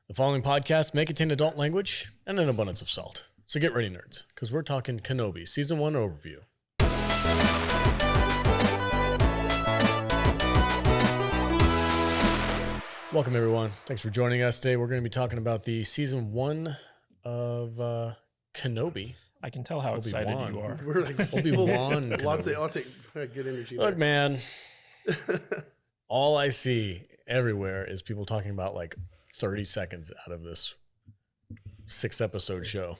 The following podcast may contain adult language and an abundance of salt. So get ready, nerds, because we're talking Kenobi Season 1 overview. Welcome, everyone. Thanks for joining us today. We're going to be talking about the Season 1 of Kenobi. I can tell how excited you are. We're like Obi-Wan Kenobi. Lots of good energy. Look, man, all I see everywhere is people talking about like 30 seconds out of this 6-episode show.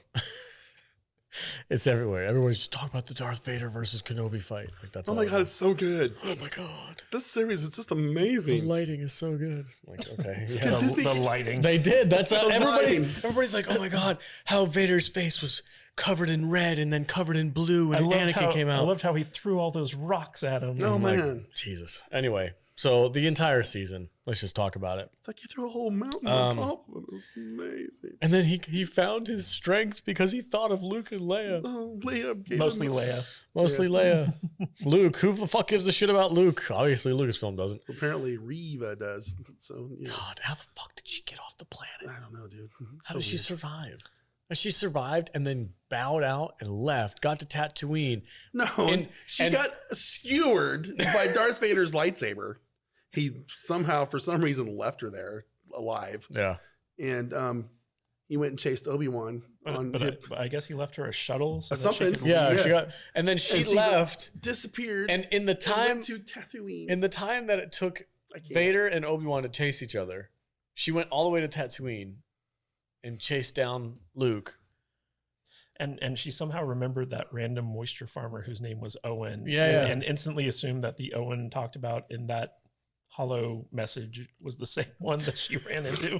It's everywhere. Everyone's just talking about the Darth Vader versus Kenobi fight. Like that's. Oh my god, it's so good. Oh my god, this series is just amazing. The lighting is so good. Like, okay, yeah. the lighting. They did. That's how lighting. everybody's like, oh my god, how Vader's face was covered in red and then covered in blue, and Anakin came out. I loved how he threw all those rocks at him. Oh man, like, Jesus. Anyway, so the entire season, let's just talk about it. It's like you threw a whole mountain on top of it. It was amazing. And then he found his strength because he thought of Luke and Leia. Oh, Leia. Mostly Leia. Mostly Leia. Luke. Who the fuck gives a shit about Luke? Obviously, Lucasfilm doesn't. Apparently, Reva does. So, yeah. God, how the fuck did she get off the planet? I don't know, dude. How did she survive? She survived and then bowed out and left, got to Tatooine. No, she got skewered by Darth Vader's lightsaber. He somehow, for some reason, left her there alive. Yeah. And he went and chased Obi-Wan. But I guess he left her a shuttle. So something. She She got, and then she left. Disappeared. And in the time, went to Tatooine. in the time that it took Vader and Obi-Wan to chase each other, she went all the way to Tatooine and chased down Luke. And she somehow remembered that random moisture farmer whose name was Owen. Yeah. And instantly assumed that the Owen talked about in that hollow message was the same one that she ran into.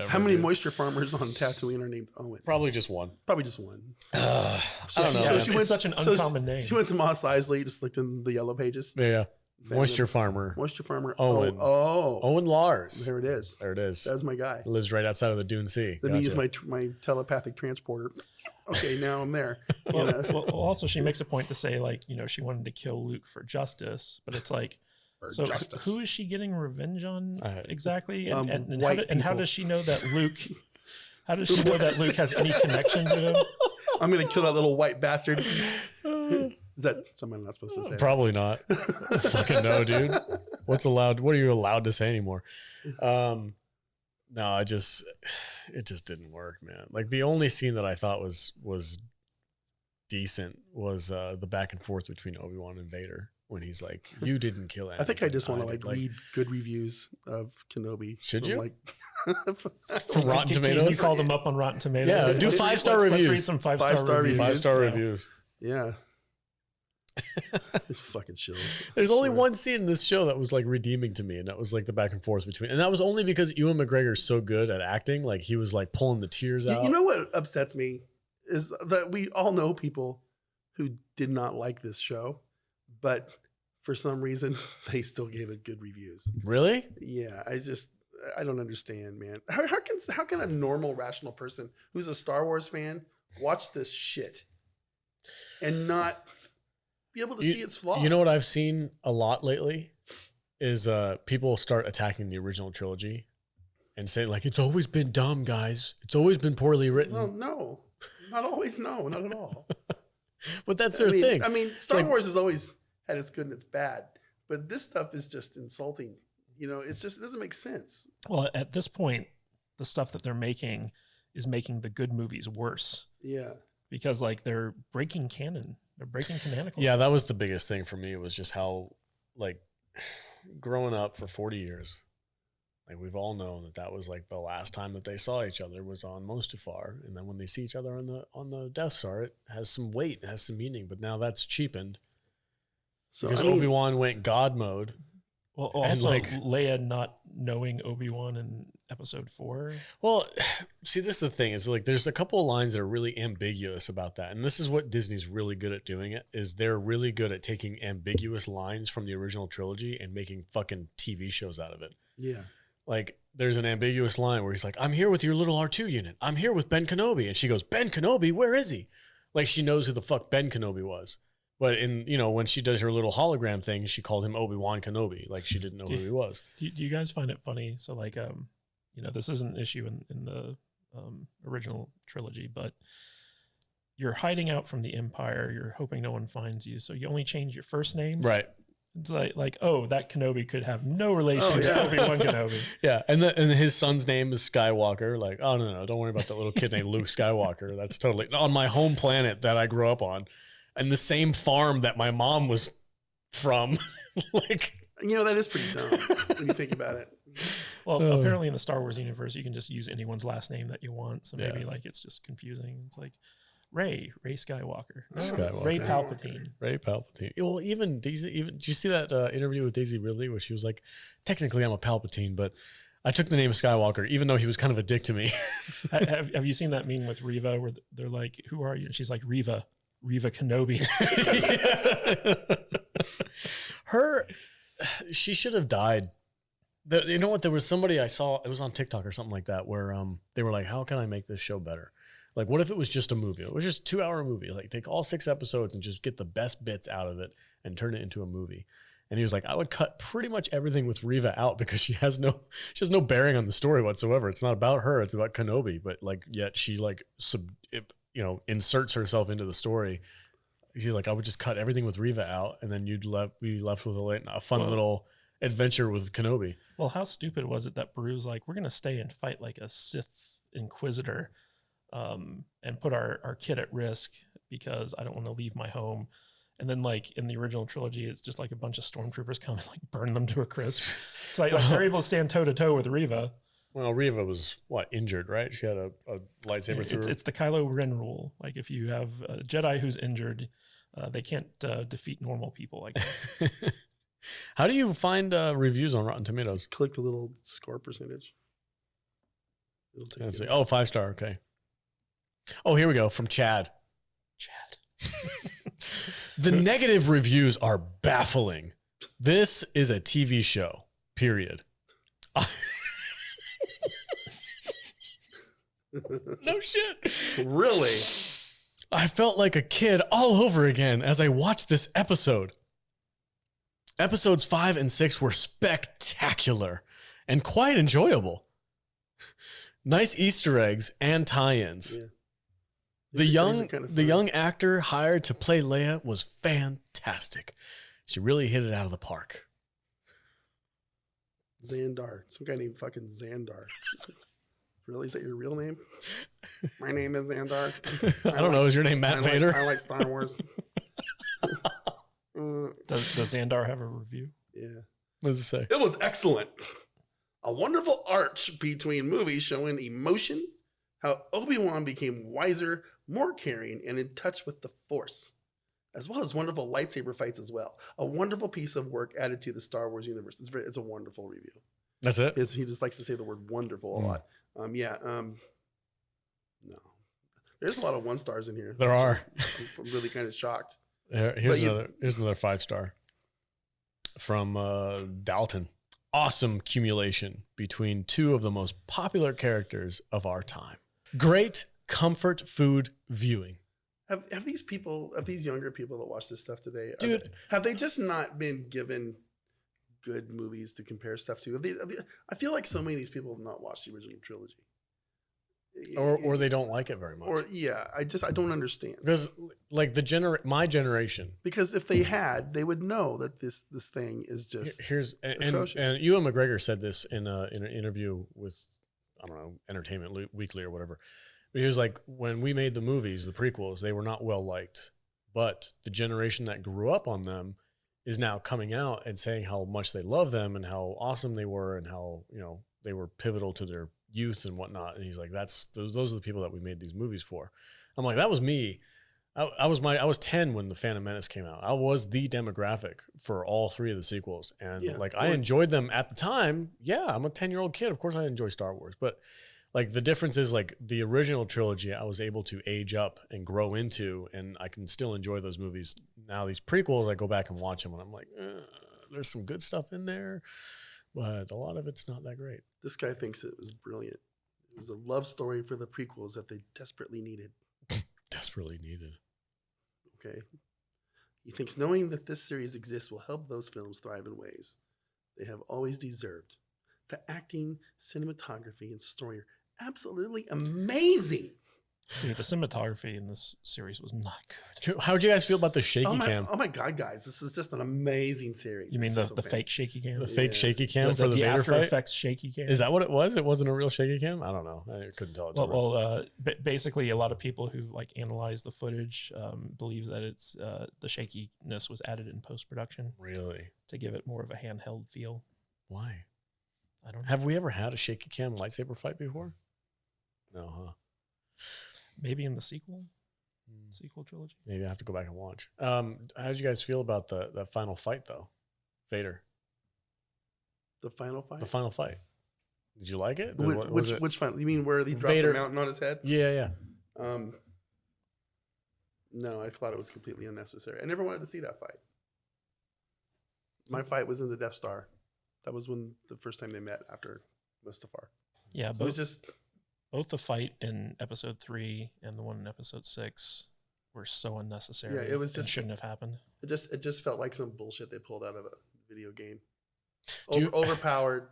How many moisture farmers on Tatooine are named Owen? Probably just one. Probably just one. I don't know. It's such an uncommon name. She went to Mos Eisley, just looked in the yellow pages. Yeah. Moisture farmer. Moisture farmer. Owen. Owen Lars. There it is. That's my guy. Lives right outside of the Dune Sea. Let me use my telepathic transporter. Okay, now I'm there. Well, also she makes a point to say, like, she wanted to kill Luke for justice, but it's like, justice. Who is she getting revenge on exactly? And how does she know that Luke? How does she know that Luke has any connection to him? I'm gonna kill that little white bastard. Is that something I'm not supposed to say? Probably not. Fucking no, dude. What's allowed? What are you allowed to say anymore? No, it just didn't work, man. Like the only scene that I thought was decent was the back and forth between Obi-Wan and Vader when he's like, "You didn't kill Anakin." I think I just want to read good reviews of Kenobi. Should you? From Rotten Tomatoes. You call them up on Rotten Tomatoes. Yeah, do 5-star reviews. Let's read some 5-star reviews. 5-star reviews. Yeah. It's fucking chills. There's only one scene in this show that was like redeeming to me, and that was like the back and forth between, and that was only because Ewan McGregor's so good at acting. Like he was like pulling the tears out. You know what upsets me is that we all know people who did not like this show, but for some reason they still gave it good reviews. Really? Yeah, I don't understand, man. How can a normal, rational person who's a Star Wars fan watch this shit and not be able to see its flaws? You know what I've seen a lot lately is people start attacking the original trilogy and saying like, it's always been dumb, guys. It's always been poorly written. Well, no, not always. No, not at all. But that's their thing. I mean, Star Wars has always had its good and its bad, but this stuff is just insulting. It doesn't make sense. Well, at this point, the stuff that they're making is making the good movies worse. Yeah. Because like they're breaking canon. They're breaking canonical. Yeah, that was the biggest thing for me, was just how, like, growing up for 40 years, like we've all known that was like the last time that they saw each other was on Mustafar, and then when they see each other on the Death Star, it has some weight, it has some meaning. But now that's cheapened. So because Obi-Wan went God mode. Well, also Leia not knowing Obi-Wan in episode 4. Well, see, this is the thing, is like there's a couple of lines that are really ambiguous about that. And this is what Disney's really good at doing is they're really good at taking ambiguous lines from the original trilogy and making fucking TV shows out of it. Yeah. Like there's an ambiguous line where he's like, I'm here with your little R2 unit. I'm here with Ben Kenobi. And she goes, Ben Kenobi, where is he? Like she knows who the fuck Ben Kenobi was. But when she does her little hologram thing, she called him Obi-Wan Kenobi. Like she didn't know who he was. Do you guys find it funny? So like, this isn't an issue in the original trilogy, but you're hiding out from the Empire. You're hoping no one finds you. So you only change your first name. Right. It's like, oh, that Kenobi could have no relation to Obi-Wan Kenobi. Yeah. And his son's name is Skywalker. Like, oh, no, don't worry about that little kid named Luke Skywalker. That's totally on my home planet that I grew up on. And the same farm that my mom was from. Like, that is pretty dumb when you think about it. Well, apparently in the Star Wars universe, you can just use anyone's last name that you want. So maybe like it's just confusing. It's like Ray Skywalker. Ray Palpatine. Ray Palpatine. Well, even Daisy. Did you see that interview with Daisy Ridley where she was like, "Technically, I'm a Palpatine, but I took the name Skywalker, even though he was kind of a dick to me." Have you seen that meme with Reva where they're like, "Who are you?" And she's like, Reva Kenobi. She should have died. You know what? There was somebody I saw. It was on TikTok or something like that, where they were like, "How can I make this show better?" Like, what if it was just a movie? It was just a 2-hour movie. Like, take all 6 episodes and just get the best bits out of it and turn it into a movie. And he was like, I would cut pretty much everything with Reva out because she has no bearing on the story whatsoever. It's not about her. It's about Kenobi. But like, yet she like, inserts herself into the story. She's like, I would just cut everything with Reva out, and then you'd be left with a fun little adventure with Kenobi. Well, how stupid was it that Beru's like, we're gonna stay and fight like a Sith Inquisitor, and put our kid at risk because I don't want to leave my home. And then like in the original trilogy, it's just like a bunch of stormtroopers come and like burn them to a crisp. So like they're able to stand toe to toe with Reva. Well, Reva was injured, right? She had a lightsaber through her. It's the Kylo Ren rule. Like if you have a Jedi who's injured, they can't defeat normal people like that. How do you find reviews on Rotten Tomatoes? Click the little score percentage. Let's see. Oh, 5-star. Okay. Oh, here we go. From Chad. The negative reviews are baffling. This is a TV show, period. No shit. Really? I felt like a kid all over again as I watched this episode. Episodes 5 and 6 were spectacular and quite enjoyable. Nice Easter eggs and tie-ins. Yeah. The young actor hired to play Leia was fantastic. She really hit it out of the park. Xandar. Some guy named fucking Xandar. Really? Is that your real name? My name is Xandar. I don't know. Is your name Matt Vader? I like Star Wars. Does Xandar have a review? Yeah. What does it say? It was excellent. A wonderful arch between movies showing emotion, how Obi-Wan became wiser, more caring, and in touch with the Force, as well as wonderful lightsaber fights as well. A wonderful piece of work added to the Star Wars universe. It's a wonderful review. That's it? He just likes to say the word wonderful a lot. No. There's a lot of 1-stars in here. There are. I'm really kind of shocked. Here's another 5-star from Dalton. Awesome accumulation between 2 of the most popular characters of our time. Great comfort food viewing. Have these younger people that watch this stuff today, dude, have they just not been given good movies to compare stuff to? I feel like so many of these people have not watched the original trilogy. Or they don't like it very much. Or I don't understand. Because like my generation. Because if they had, they would know that this thing is just atrocious. And Ewan McGregor said this in an interview with, I don't know, Entertainment Weekly or whatever. But he was like, when we made the movies, the prequels, they were not well liked. But the generation that grew up on them is now coming out and saying how much they love them and how awesome they were and how, they were pivotal to their youth and whatnot. And he's like, those are the people that we made these movies for. I'm like, that was me. I was 10 when the Phantom Menace came out. I was the demographic for all 3 of the sequels. And I enjoyed them at the time. Yeah, I'm a 10-year-old kid. Of course I enjoy Star Wars. But like the difference is like the original trilogy, I was able to age up and grow into, and I can still enjoy those movies. Now these prequels, I go back and watch them and I'm like, there's some good stuff in there, but a lot of it's not that great. This guy thinks it was brilliant. It was a love story for the prequels that they desperately needed. Desperately needed. Okay. He thinks knowing that this series exists will help those films thrive in ways they have always deserved. The acting, cinematography, and story are absolutely amazing. Dude, the cinematography in this series was not good. How'd you guys feel about the shaky cam? Oh my God, guys. This is just an amazing series. You mean the fake shaky cam? The fake shaky cam the for the Vader After fight? Effects shaky cam? Is that what it was? It wasn't a real shaky cam? I don't know. I couldn't tell. Basically, a lot of people who like analyze the footage believe that it's the shakiness was added in post-production. Really? To give it more of a handheld feel. Why? I don't know. Have we ever had a shaky cam lightsaber fight before? No, huh? Maybe in the sequel trilogy. Maybe I have to go back and watch. How did you guys feel about that final fight though? Vader. The final fight? The final fight. Did you like it? Which final? You mean where he dropped Vader. the mountain on his head? Yeah. No, I thought it was completely unnecessary. I never wanted to see that fight. My fight was in the Death Star. That was when the first time they met after Mustafar. Yeah, it was just both the fight in episode 3 and the one in episode 6 were so unnecessary. Yeah, it was just shouldn't have happened. It just felt like some bullshit they pulled out of a video game. Overpowered.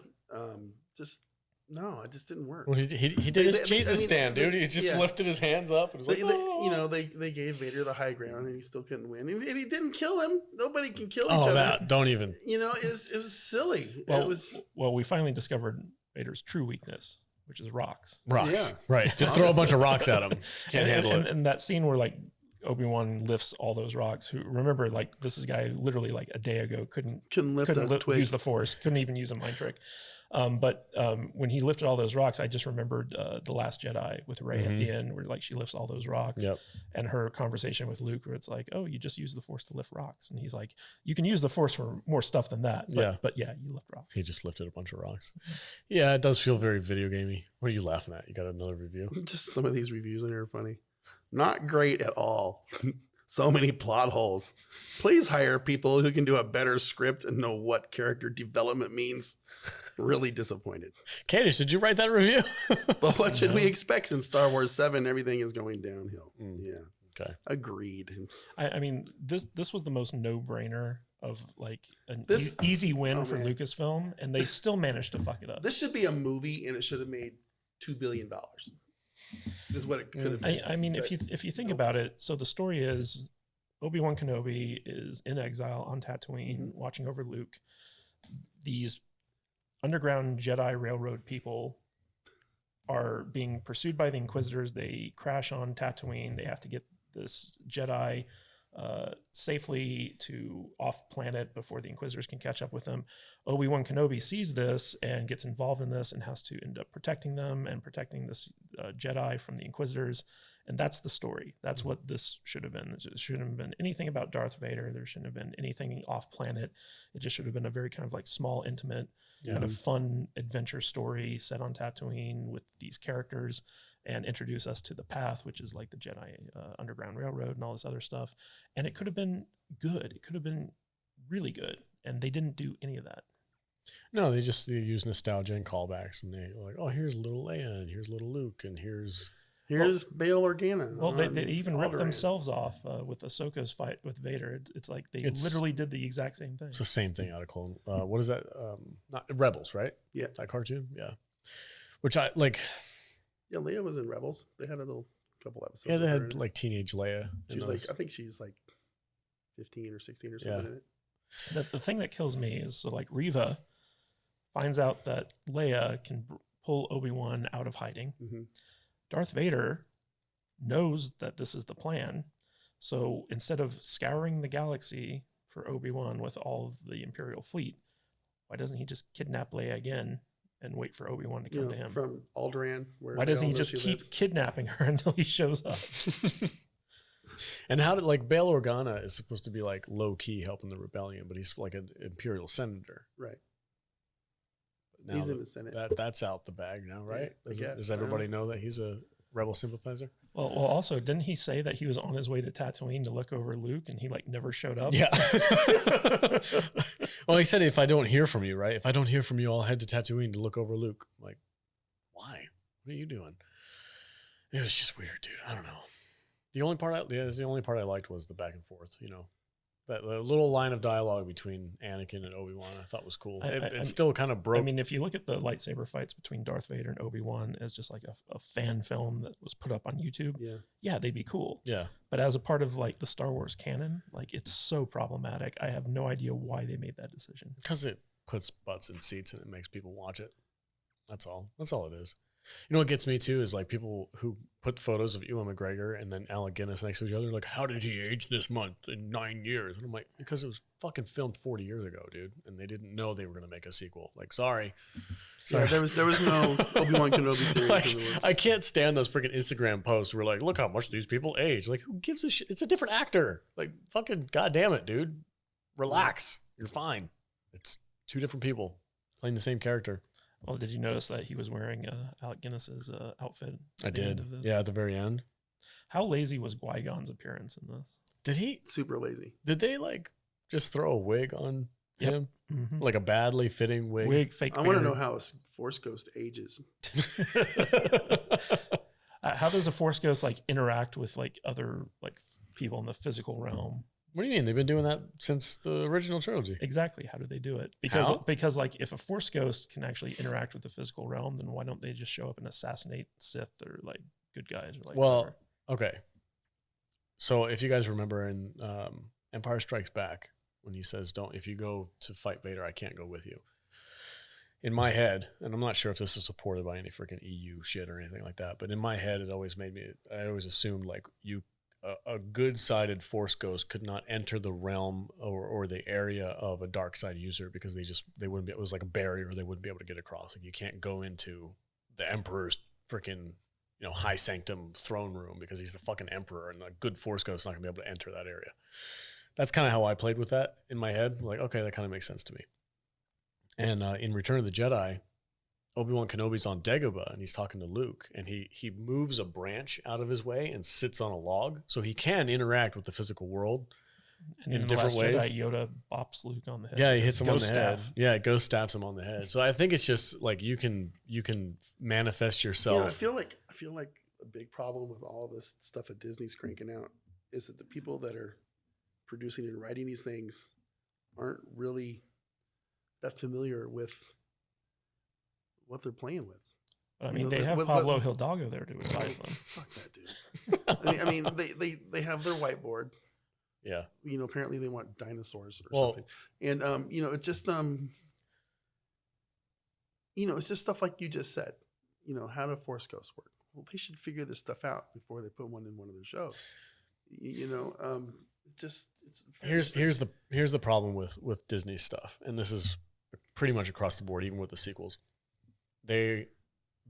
No, it just didn't work. Well, he did his Jesus stand, dude. He just lifted his hands up and was like, oh. They gave Vader the high ground and he still couldn't win. And he didn't kill him. Nobody can kill each other. That don't even. It was silly. Well, we finally discovered Vader's true weakness, which is rocks. Rocks, yeah. Right? Just throw a bunch of rocks at him. Can't handle it. And that scene where like Obi-Wan lifts all those rocks. Who remember, like this is a guy who literally like a day ago couldn't use the Force, couldn't even use a mind trick. But when he lifted all those rocks, I just remembered The Last Jedi with Rey at the end, where like she lifts all those rocks, and her conversation with Luke, where it's like, "Oh, you just use the Force to lift rocks," and he's like, "You can use the Force for more stuff than that." But yeah, you lift rocks. He just lifted a bunch of rocks. Yeah, it does feel very video gamey. What are you laughing at? You got another review? Just some of these reviews in here are funny. Not great at all. So many plot holes. Please hire people who can do a better script and know what character development means. Really disappointed. Kadish, did you write that review? But what should we expect in Star Wars 7? Everything is going downhill. Yeah. Okay. Agreed. I mean, this was the most no-brainer of like an easy win for Lucasfilm, and they still managed to fuck it up. This should be a movie, and it should have made $2 billion. Is what it could have been. I mean, if you think about it, so the story is Obi-Wan Kenobi is in exile on Tatooine, watching over Luke. These underground Jedi Railroad people are being pursued by the Inquisitors. They crash on Tatooine. They have to get this Jedi safely to off planet before the Inquisitors can catch up with them. Obi-Wan Kenobi sees this and gets involved in this and has to end up protecting them and protecting this Jedi from the Inquisitors. And that's the story. That's what this should have been. It shouldn't have been anything about Darth Vader. There shouldn't have been anything off planet. It just should have been a very kind of like small, intimate, kind of fun adventure story set on Tatooine with these characters, and introduce us to the path, which is like the Jedi Underground Railroad and all this other stuff. And it could have been good. It could have been really good. And they didn't do any of that. No, they use nostalgia and callbacks, and they're like, oh, here's little Leia, and here's little Luke, and here's Bail Organa. Well, they even ripped themselves off with Ahsoka's fight with Vader. It's like they literally did the exact same thing. It's the same thing out of Clone. What is that? Not Rebels, right? Yeah. That cartoon? Yeah. Which I like. Yeah, Leia was in Rebels. They had a couple episodes. Yeah, they had like teenage Leia. She was like, I think she's like 15 or 16 or something in it. The thing that kills me is, so like Reva finds out that Leia can pull Obi-Wan out of hiding. Mm-hmm. Darth Vader knows that this is the plan. So instead of scouring the galaxy for Obi-Wan with all of the Imperial fleet, why doesn't he just kidnap Leia again and wait for Obi-Wan to come to him? From Alderaan. Why doesn't he just keep kidnapping her until he shows up? And how did, like, Bail Organa is supposed to be like low key helping the rebellion, but he's like an Imperial senator. Right. Now he's in the Senate. That's out the bag now, right? Yeah, does everybody know that he's a rebel sympathizer? Well, also, didn't he say that he was on his way to Tatooine to look over Luke, and he like never showed up? Yeah. Well, he said, if I don't hear from you, right? If I don't hear from you, I'll head to Tatooine to look over Luke. I'm like, why? What are you doing? It was just weird, dude. I don't know. The only part I liked was the back and forth, you know. That the little line of dialogue between Anakin and Obi-Wan I thought was cool. It I'm- still kind of broke. I mean, if you look at the lightsaber fights between Darth Vader and Obi-Wan as just like a fan film that was put up on YouTube, yeah, they'd be cool. Yeah. But as a part of like the Star Wars canon, like it's so problematic. I have no idea why they made that decision. Because it puts butts in seats and it makes people watch it. That's all. That's all it is. You know what gets me too is like people who put photos of Ewan McGregor and then Alec Guinness next to each other. Like, how did he age this month in 9 years? And I'm like, because it was fucking filmed 40 years ago, dude, and they didn't know they were gonna make a sequel. Like, sorry. Yeah, there was no Obi-Wan Kenobi series. Like, I can't stand those freaking Instagram posts where like, look how much these people age. Like, who gives a shit? It's a different actor. Like, fucking goddamn it, dude. Relax. You're fine. It's two different people playing the same character. Well, did you notice that he was wearing Alec Guinness's outfit? I did. Yeah, at the very end. How lazy was Qui-Gon's appearance in this? Did he? Super lazy. Did they like just throw a wig on him? Mm-hmm. Like a badly fitting wig? Fake I want to know how a Force Ghost ages. How does a Force Ghost like interact with like other like people in the physical realm? What do you mean? They've been doing that since the original trilogy. Exactly. How do they do it? How? Because like if a Force Ghost can actually interact with the physical realm, then why don't they just show up and assassinate Sith or like good guys or like Well, whatever? okay. So if you guys remember in Empire Strikes Back, when he says, if you go to fight Vader, I can't go with you. In my head, and I'm not sure if this is supported by any freaking EU shit or anything like that, but in my head, I always assumed like a good-sided Force Ghost could not enter the realm or the area of a dark side user because they wouldn't be, it was like a barrier they wouldn't be able to get across. Like you can't go into the Emperor's freaking, high sanctum throne room because he's the fucking Emperor, and a good Force Ghost is not gonna be able to enter that area. That's kind of how I played with that in my head. Like, okay, that kind of makes sense to me. And in Return of the Jedi, Obi-Wan Kenobi's on Dagobah and he's talking to Luke, and he moves a branch out of his way and sits on a log so he can interact with the physical world And in the different Last ways. Jedi, Yoda bops Luke on the head. Yeah, he with hits his him on the ghost head. staff. Yeah, Ghost staffs him on the head. So I think it's just like you can manifest yourself. I feel like a big problem with all this stuff that Disney's cranking out is that the people that are producing and writing these things aren't really that familiar with what they're playing with. But I mean, they have Pablo Hidalgo there to advise them. Fuck that dude. I mean, they have their whiteboard. Yeah. Apparently they want dinosaurs or something. And it's just it's just stuff like you just said. How do Force Ghosts work? Well, they should figure this stuff out before they put one in one of their shows. Here's the problem with Disney stuff, and this is pretty much across the board, even with the sequels. They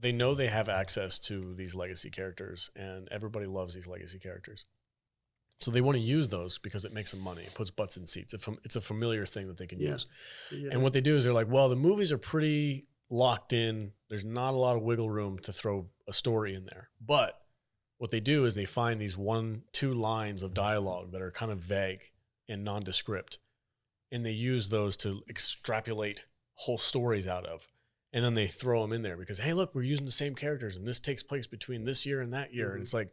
know they have access to these legacy characters, and everybody loves these legacy characters. So they want to use those because it makes them money. It puts butts in seats. It's a familiar thing that they can use. Yeah. And what they do is they're like, well, the movies are pretty locked in. There's not a lot of wiggle room to throw a story in there. But what they do is they find these 1-2 lines of dialogue that are kind of vague and nondescript, and they use those to extrapolate whole stories out of. And then they throw them in there because, hey, look, we're using the same characters, and this takes place between this year and that year. Mm-hmm. And it's like,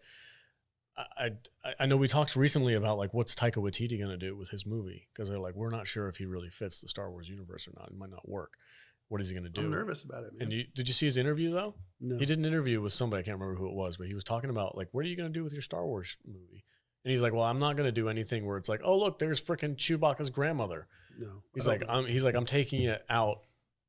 I know we talked recently about like what's Taika Waititi going to do with his movie, because they're like, we're not sure if he really fits the Star Wars universe or not. It might not work. What is he going to do? I'm nervous about it, man. And did you see his interview though? No. He did an interview with somebody, I can't remember who it was, but he was talking about like, what are you going to do with your Star Wars movie? And he's like, well, I'm not going to do anything where it's like, oh, look, there's freaking Chewbacca's grandmother. No. He's like, I'm taking it out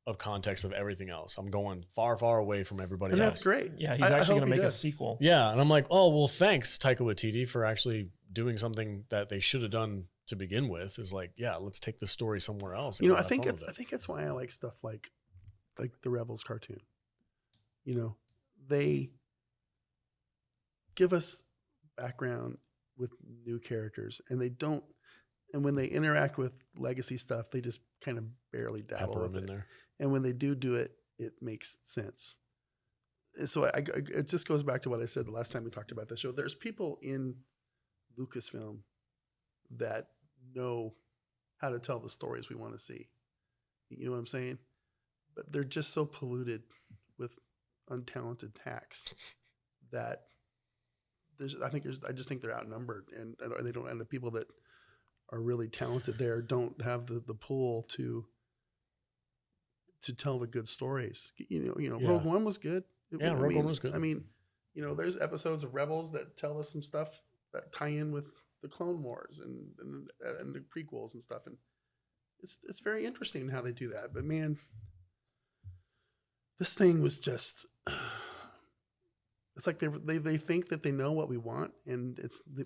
of context of everything else. I'm going far, far away from everybody else. And that's great. Yeah, he's actually going to make a sequel. Yeah, and I'm like, oh, well, thanks, Taika Waititi, for actually doing something that they should have done to begin with. Is like, yeah, let's take the story somewhere else. I think that's why I like stuff like the Rebels cartoon. They give us background with new characters, and they don't. And when they interact with legacy stuff, they just kind of barely dabble with it. There. And when they do it, it makes sense. And so it just goes back to what I said the last time we talked about the show. There's people in Lucasfilm that know how to tell the stories we want to see. You know what I'm saying? But they're just so polluted with untalented hacks that I just think they're outnumbered, and they don't. And the people that are really talented there don't have the pull to tell the good stories. Rogue One was good. Rogue One was good. I mean, there's episodes of Rebels that tell us some stuff that tie in with the Clone Wars and the prequels and stuff, and it's very interesting how they do that. But man, this thing was just. It's like they think that they know what we want, and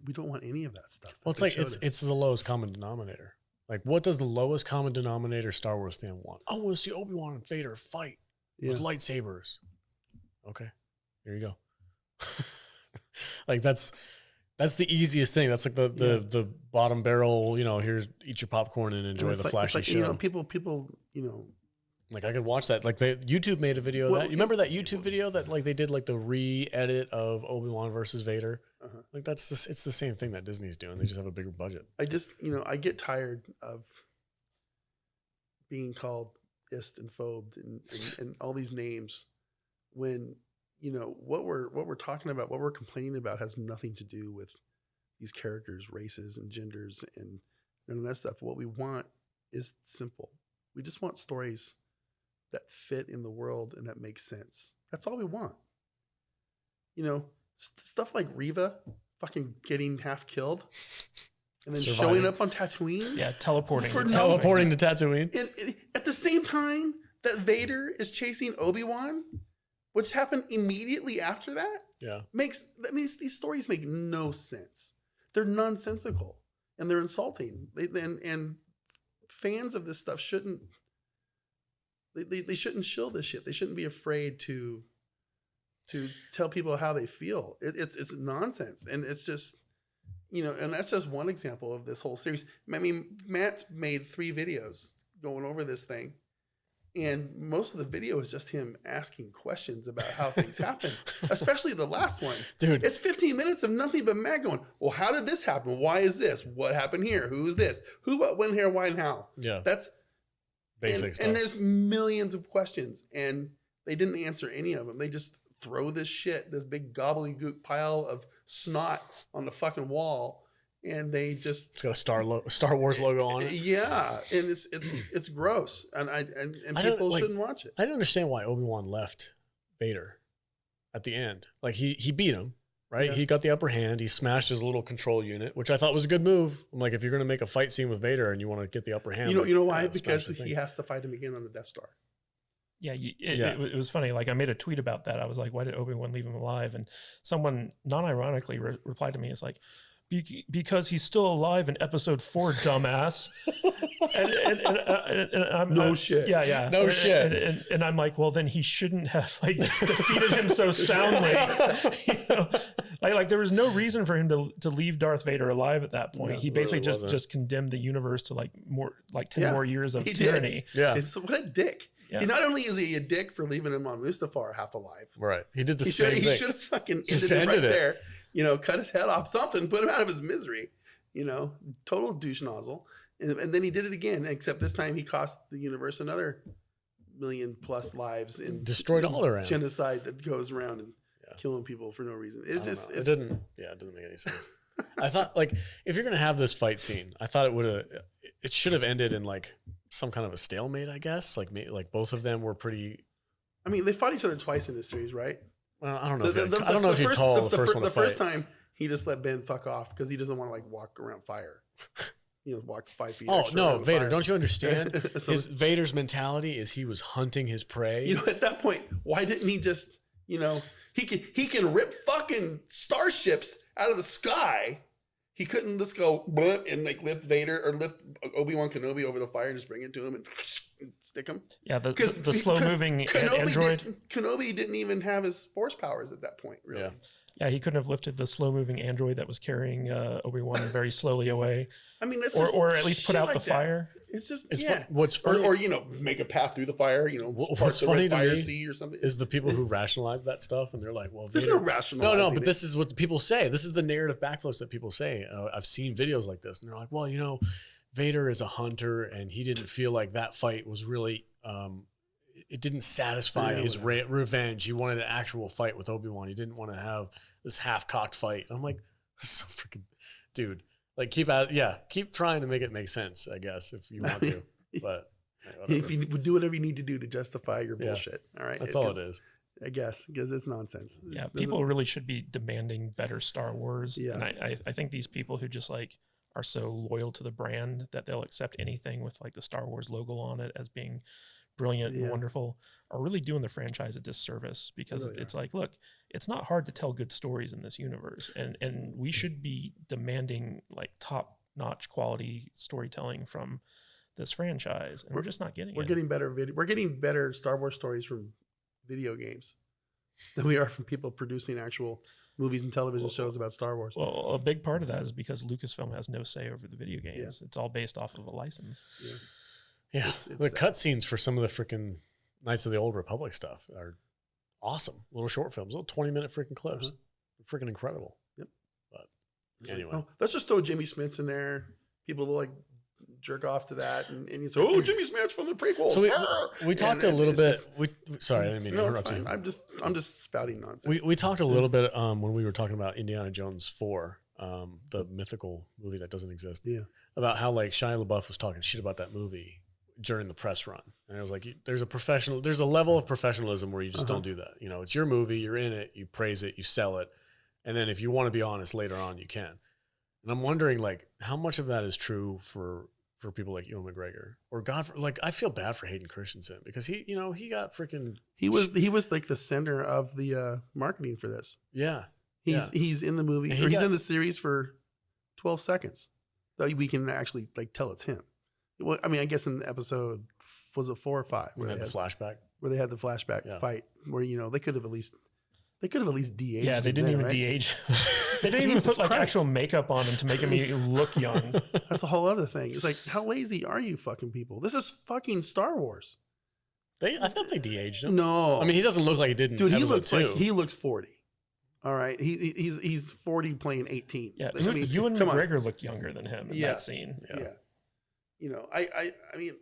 we don't want any of that stuff. Well, it's like it's the lowest common denominator. Like, what does the lowest common denominator Star Wars fan want? I want to see Obi-Wan and Vader fight with lightsabers. Okay, here you go. Like that's the easiest thing. That's like the bottom barrel. Here's eat your popcorn and enjoy the flashy show. People. Like I could watch that. Like YouTube made a video of that. You remember that YouTube video that like they did like the re-edit of Obi-Wan versus Vader? Uh-huh. Like it's the same thing that Disney's doing. They just have a bigger budget. I get tired of being called ist and phobed and all these names when what we're talking about, what we're complaining about has nothing to do with these characters, races and genders and none of that stuff. What we want is simple. We just want stories that fit in the world and that makes sense. That's all we want. Stuff like Reva fucking getting half killed and then showing up on Tatooine. Yeah, teleporting to Tatooine. And at the same time that Vader is chasing Obi-Wan, which happened immediately after that, these stories make no sense. They're nonsensical and they're insulting. And fans of this stuff shouldn't. They shouldn't shill this shit. They shouldn't be afraid to tell people how they feel. It's nonsense, and it's just and that's just one example of this whole series. I mean, Matt made 3 videos going over this thing, and most of the video is just him asking questions about how things happen. Especially the last one, dude. It's 15 minutes of nothing but Matt going, "Well, how did this happen? Why is this? What happened here? Who's this? Who, what, when, here, why, and how?" Yeah, that's. Basic stuff. And there's millions of questions, and they didn't answer any of them. They just throw this big gobbledygook pile of snot on the fucking wall, and they just it's got a Star Wars logo on it. Yeah, and it's gross, and people shouldn't watch it. I didn't understand why Obi-Wan left Vader at the end. Like he beat him. Right, he got the upper hand. He smashed his little control unit, which I thought was a good move. I'm like, if you're going to make a fight scene with Vader and you want to get the upper hand, you know why? Because he has to fight him again on the Death Star. Yeah, it was funny. Like I made a tweet about that. I was like, why did Obi-Wan leave him alive? And someone non-ironically replied to me, it's like, because he's still alive in episode 4, dumbass. and I'm no shit. Yeah. No shit. And I'm like, well, then he shouldn't have like defeated him so soundly. Like there was no reason for him to leave Darth Vader alive at that point. He basically just condemned the universe to like 10 more years of tyranny. Did. Yeah. What a dick. Yeah. Not only is he a dick for leaving him on Mustafar half alive. Right. He did the same thing. He should have fucking ended it there. Cut his head off, something, put him out of his misery. Total douche nozzle. And then he did it again, except this time he cost the universe another 1 million+ lives and destroyed all around genocide that goes around and killing people for no reason. It didn't make any sense. I thought like if you're gonna have this fight scene, I thought it should have ended in like some kind of a stalemate, I guess. Like both of them were pretty. I mean, they fought each other twice in this series, right? Well, I don't know. I don't know if you call the first one a fight. The first time he just let Ben fuck off because he doesn't want to like walk around fire. Walk 5 feet. Oh no, Vader! Don't you understand? Vader's mentality is he was hunting his prey. At that point, why didn't he just? He can rip fucking starships out of the sky. He couldn't just go and like lift Vader or lift Obi-Wan Kenobi over the fire and just bring it to him and stick him. Yeah, the slow moving android. Kenobi didn't even have his force powers at that point. Really. Yeah, he couldn't have lifted the slow moving android that was carrying Obi-Wan very slowly away. I mean, or at least put out the fire. It's just what's funny, or make a path through the fire. What's funny to me sea or something is the people who rationalize that stuff, and they're like, "Well, there's no rationalizing." No, but this is what the people say. This is the narrative backflips that people say. I've seen videos like this, and they're like, "Well, Vader is a hunter, and he didn't feel like that fight was really." It didn't satisfy his revenge. He wanted an actual fight with Obi-Wan. He didn't want to have this half-cocked fight. I'm like, so freaking, dude. Like keep trying to make it make sense, I guess, if you want to. But if you do whatever you need to do to justify your bullshit, all right, that's all it is. I guess because it's nonsense. Yeah, people really should be demanding better Star Wars. Yeah, and I think these people who just like are so loyal to the brand that they'll accept anything with like the Star Wars logo on it as being brilliant and wonderful are really doing the franchise a disservice, because it's like, look, it's not hard to tell good stories in this universe, and we should be demanding like top-notch quality storytelling from this franchise, and we're just not getting it. We're getting better Star Wars stories from video games than we are from people producing actual movies and television shows about Star Wars. Well, a big part of that is because Lucasfilm has no say over the video games. Yeah. It's all based off of a license. Yeah. It's the cutscenes for some of the freaking Knights of the Old Republic stuff are awesome. Little short films, little 20-minute freaking clips. Freaking incredible. Yep. But anyway. Like, let's just throw Jimmy Smits in there. People will like jerk off to that, and you say, "Oh, Jimmy Smits from the prequels." So we talked a little bit. Sorry, I didn't mean to interrupt you. I'm just spouting nonsense. We talked a little bit when we were talking about Indiana Jones 4, the mythical movie that doesn't exist. Yeah. About how like Shia LaBeouf was talking shit about that movie during the press run, and I was like, "There's a level of professionalism where you just don't do that. You know, it's your movie, you're in it, you praise it, you sell it, and then if you want to be honest later on, you can." And I'm wondering like how much of that is true for people like Ewan McGregor, or I feel bad for Hayden Christensen because he got freaking. He was like the center of the marketing for this. Yeah. He's in the movie, or he's in the series for 12 seconds. That we can actually like tell it's him. Well, I mean, I guess in the episode, was it 4 or 5? Where they had the flashback. Where they had the flashback fight, where they could have at least de-aged. Yeah, they didn't even de-age. They didn't even put like actual makeup on him to make him look young. That's a whole other thing. It's like, how lazy are you fucking people? This is fucking Star Wars. I thought they de-aged him. No, I mean he doesn't look like he did in Dude, episode 2. He looks 40. All right, he's 40 playing 18. Yeah, I mean, Ewan McGregor looked younger than him in that scene. Yeah. I mean,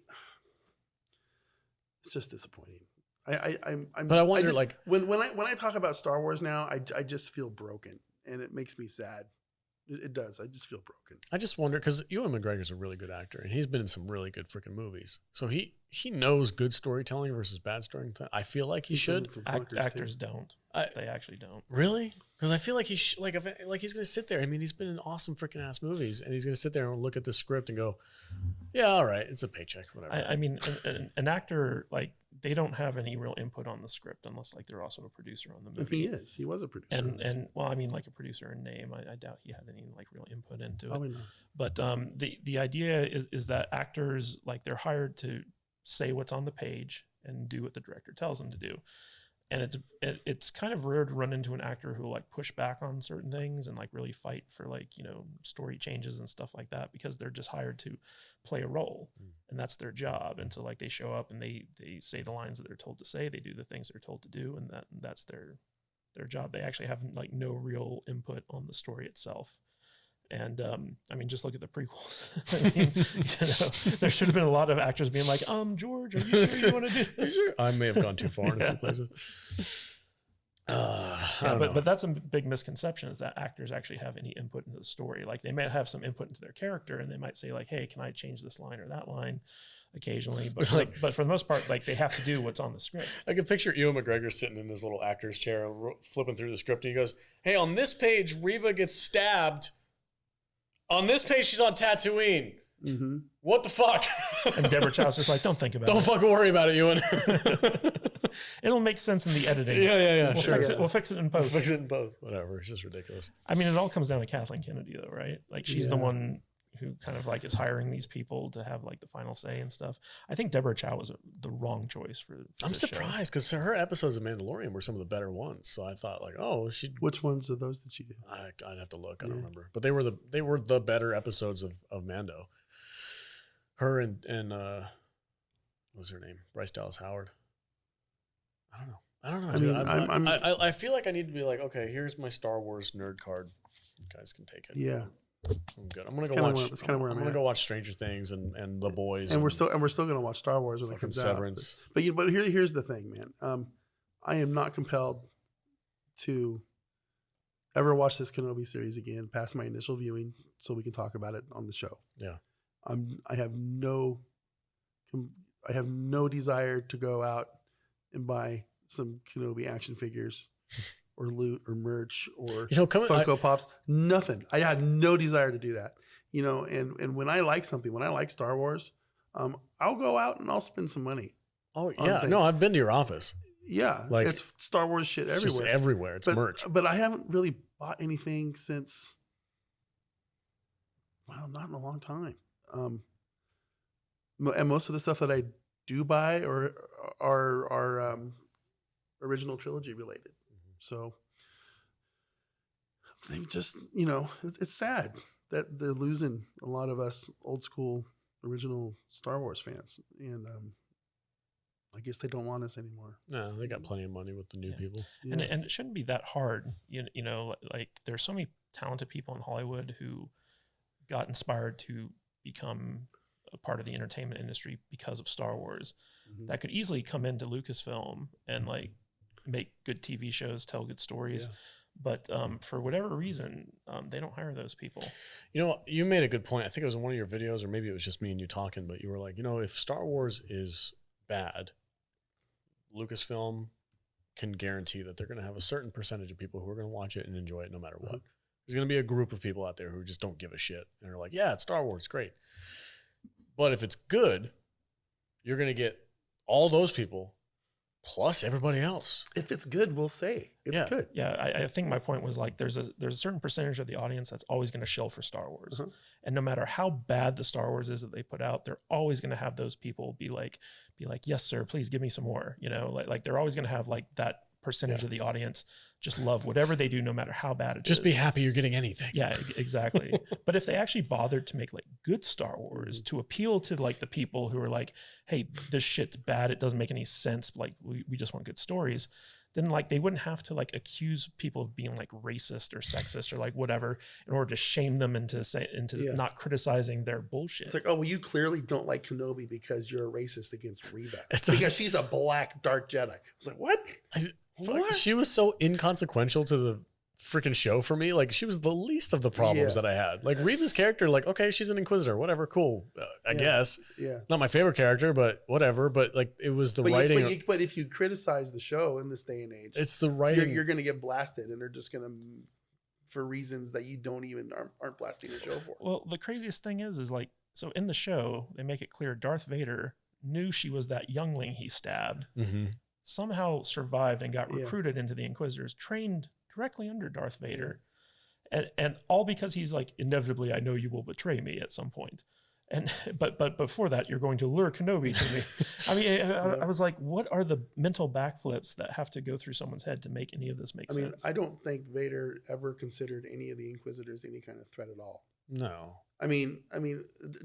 it's just disappointing. But I wonder, like, when I talk about Star Wars now, I just feel broken, and it makes me sad. It does. I just feel broken. I just wonder because Ewan McGregor's a really good actor, and he's been in some really good freaking movies. So he knows good storytelling versus bad storytelling. I feel like he should. Actors don't. They actually don't. Really? Because I feel like he's gonna sit there. I mean, he's been in awesome freaking ass movies, and he's gonna sit there and look at the script and go, "Yeah, all right, it's a paycheck, whatever." I mean, an actor, like, they don't have any real input on the script unless like they're also a producer on the movie. He was a producer. And well, I mean, like a producer in name. I doubt he had any like real input into it. Probably not. But the idea is that actors, like, they're hired to say what's on the page and do what the director tells them to do. And it's kind of rare to run into an actor who will like push back on certain things and like really fight for like, story changes and stuff like that, because they're just hired to play a role and that's their job. And so like they show up and they say the lines that they're told to say, they do the things they're told to do, and that's their job. They actually have like no real input on the story itself. And I mean, just look at the prequels. I mean, there should have been a lot of actors being like, George, are you sure you want to do this? Sure? I may have gone too far in a few places. But that's a big misconception, is that actors actually have any input into the story. Like, they might have some input into their character, and they might say like, hey, can I change this line or that line occasionally? But but for the most part, like, they have to do what's on the script. I can picture Ewan McGregor sitting in his little actor's chair, flipping through the script, and he goes, hey, on this page, Reva gets stabbed. On this page, she's on Tatooine. Mm-hmm. What the fuck? And Deborah Chow's just like, don't think about it. Don't fucking worry about it, Ewan. It'll make sense in the editing. Yeah. We'll fix it in post. Fix it in post. Whatever. It's just ridiculous. I mean, it all comes down to Kathleen Kennedy, though, right? Like, she's the one who kind of like is hiring these people to have like the final say and stuff. I think Deborah Chow was the wrong choice for I'm surprised because her episodes of Mandalorian were some of the better ones. So I thought like, which ones of those did she do? I'd have to look. I don't remember, but they were the better episodes of Mando. Her and what was her name? Bryce Dallas Howard. I don't know. I mean, I feel like I need to be like, okay, here's my Star Wars nerd card. You guys can take it. Yeah. I'm good. I'm gonna go watch. That's kind of where I'm gonna go watch Stranger Things and The Boys. And we're still gonna watch Star Wars when it comes Severance. out. But here's the thing, man. I am not compelled to ever watch this Kenobi series again past my initial viewing, so we can talk about it on the show. Yeah. I have no desire to go out and buy some Kenobi action figures or loot or merch or Funko Pops. Nothing. I had no desire to do that. And when I like something, when I like Star Wars, I'll go out and I'll spend some money. Oh yeah, no, I've been to your office. Yeah, like it's Star Wars shit everywhere. Just everywhere. It's merch. But I haven't really bought anything since, well, not in a long time. And most of the stuff that I do buy are original trilogy related. So they just, it's sad that they're losing a lot of us old school original Star Wars fans. And I guess they don't want us anymore. No, they got plenty of money with the new people. Yeah. And it shouldn't be that hard. Like there's so many talented people in Hollywood who got inspired to become a part of the entertainment industry because of Star Wars that could easily come into Lucasfilm and like make good TV shows, tell good stories. Yeah. But for whatever reason, they don't hire those people. You made a good point. I think it was in one of your videos, or maybe it was just me and you talking, but you were like, if Star Wars is bad, Lucasfilm can guarantee that they're going to have a certain percentage of people who are going to watch it and enjoy it no matter what. There's going to be a group of people out there who just don't give a shit and are like, yeah, it's Star Wars, great. But if it's good, you're going to get all those people plus everybody else. If it's good, we'll say it's good. Yeah, I think my point was like there's a certain percentage of the audience that's always going to shill for Star Wars. And no matter how bad the Star Wars is that they put out, they're always going to have those people be like, yes, sir, please give me some more. Like they're always going to have like that percentage of the audience just love whatever they do, no matter how bad it is. Just be happy you're getting anything. Yeah, exactly. But if they actually bothered to make like good Star Wars to appeal to like the people who are like, hey, this shit's bad, it doesn't make any sense, like we just want good stories, then like they wouldn't have to like accuse people of being like racist or sexist or like whatever in order to shame them into not criticizing their bullshit. It's like, oh, well, you clearly don't like Kenobi because you're a racist against Reva because she's a black dark Jedi. I was like, what? What? She was so inconsequential to the freaking show for me. Like she was the least of the problems that I had. Like Reva's character, like, okay, she's an Inquisitor, whatever, cool, I guess. Yeah. Not my favorite character, but whatever. But like it was the writing. But if you criticize the show in this day and age, it's the writing. You're going to get blasted, and they're just going to, for reasons that you don't even aren't blasting the show for. Well, the craziest thing is like, so in the show they make it clear Darth Vader knew she was that youngling he stabbed. Somehow survived and got recruited into the Inquisitors, trained directly under Darth Vader. And all because he's like, inevitably, I know you will betray me at some point. And but before that, you're going to lure Kenobi to me. I mean, I was like, what are the mental backflips that have to go through someone's head to make any of this make sense? I don't think Vader ever considered any of the Inquisitors any kind of threat at all. No. I mean,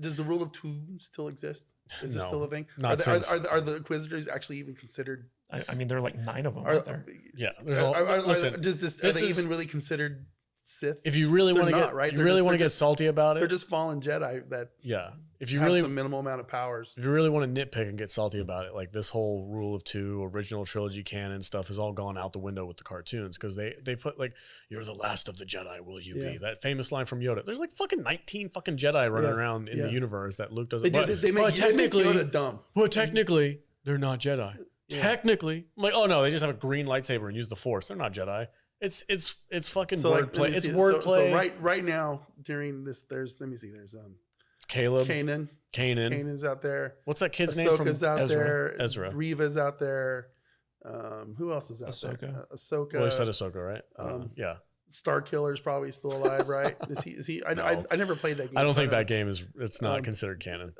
does the rule of two still exist? Is this still a thing? Not are the Inquisitors actually even considered? I mean, there are like 9 of them out there. Yeah. Listen, are they even really considered Sith? If you really want to get right, you really want to get salty about it, they're just fallen Jedi that if you have really some minimal amount of powers. If you really want to nitpick and get salty about it, like this whole rule of two, original trilogy canon stuff has all gone out the window with the cartoons because they put like, you're the last of the Jedi, will you be? That famous line from Yoda. There's like fucking 19 fucking Jedi running around in the universe that Luke doesn't. They make Yoda dumb. Well, technically, they're not Jedi. Technically, I'm like, oh no, they just have a green lightsaber and use the Force. They're not Jedi. It's fucking wordplay. It's wordplay. So right now during this, there's Caleb, Kanan's out there. What's that kid's name from Ahsoka's out there. Ezra. Reva's out there. Who else is out there? Ahsoka. Well, you said Ahsoka, right? Yeah. Starkiller's probably still alive, right? Is he? I never played that game. I don't think that game is. It's not considered canon.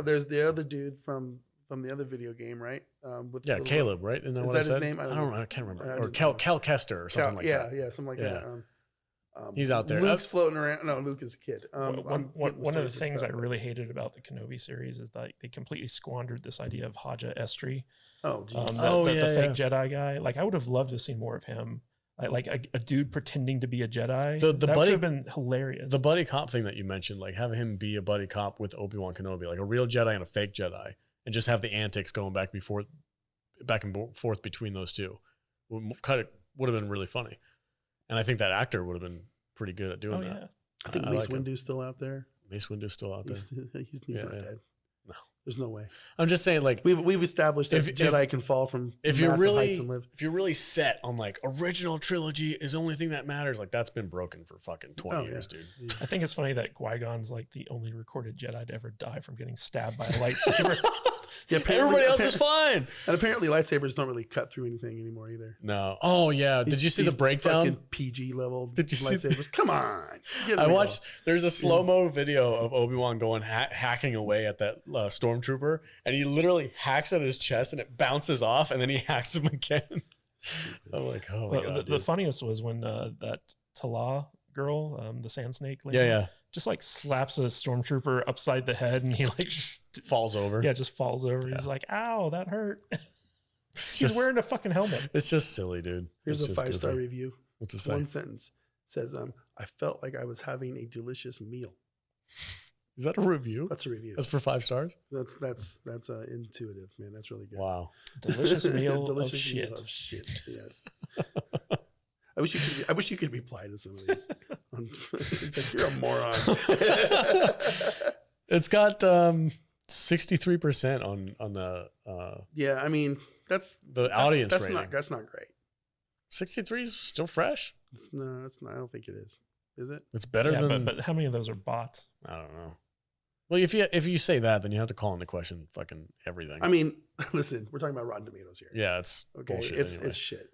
There's the other dude from the other video game, right? Caleb, right? Isn't that what I said? His name? I can't remember. Or Cal Kester or something like that. Yeah, something like that. He's out there. Luke's floating around. No, Luke is a kid. One of the things I really hated about the Kenobi series is that they completely squandered this idea of Haja Estri. Oh, geez. The fake Jedi guy. Like, I would have loved to see more of him. Like a dude pretending to be a Jedi. That would have been hilarious. The buddy cop thing that you mentioned, like having him be a buddy cop with Obi-Wan Kenobi, like a real Jedi and a fake Jedi, and just have the antics going back and forth between those two, would have been really funny. And I think that actor would have been pretty good at doing that. Yeah. I think I Mace like him. Windu's still out there. Mace Windu's still out there. He's Yeah, not yeah. dead. No. There's no way. I'm just saying, like, We've established that If- Jedi can fall from if you're massive heights really and live. if you're really set on like original trilogy is the only thing that matters, like that's been broken for fucking 20 years, dude. I think it's funny that Qui-Gon's like the only recorded Jedi to ever die from getting stabbed by a lightsaber. Yeah, Everybody else is fine. And apparently lightsabers don't really cut through anything anymore either. No. Oh yeah. Did you see the These breakdown? fucking PG level Did you see lightsabers. Come on. Get I real. watched. There's a slow mo video of Obi-Wan going hacking away at that stormtrooper, and he literally hacks at his chest, and it bounces off, and then he hacks him again. I'm like, oh my god. The funniest was when that Tala girl, the sand snake lady, yeah, just like slaps a stormtrooper upside the head, and he like just falls over. just falls over. Yeah. He's like, "Ow, that hurt." It's He's just, wearing a fucking helmet. it's just silly, dude. Here's It's a just 5-star goofy. review. What's it say? One sentence says, I felt like I was having a delicious meal. Is that a review? That's a review. That's for 5 stars. That's intuitive, man. That's really good. Wow. Delicious meal Delicious of shit. meal of shit. Yes. I wish you could reply to some of these. It's like, you're a moron. It's got 63% on the Yeah, I mean that's audience that's rating. that's not great. 63 is still fresh. That's not. I don't think it is. Is it? It's better Yeah, than but how many of those are bots? I don't know. Well, if you say that, then you have to call into question fucking everything. I mean, listen, we're talking about Rotten Tomatoes here. yeah, it's Okay, bullshit. it's anyway. it's shit.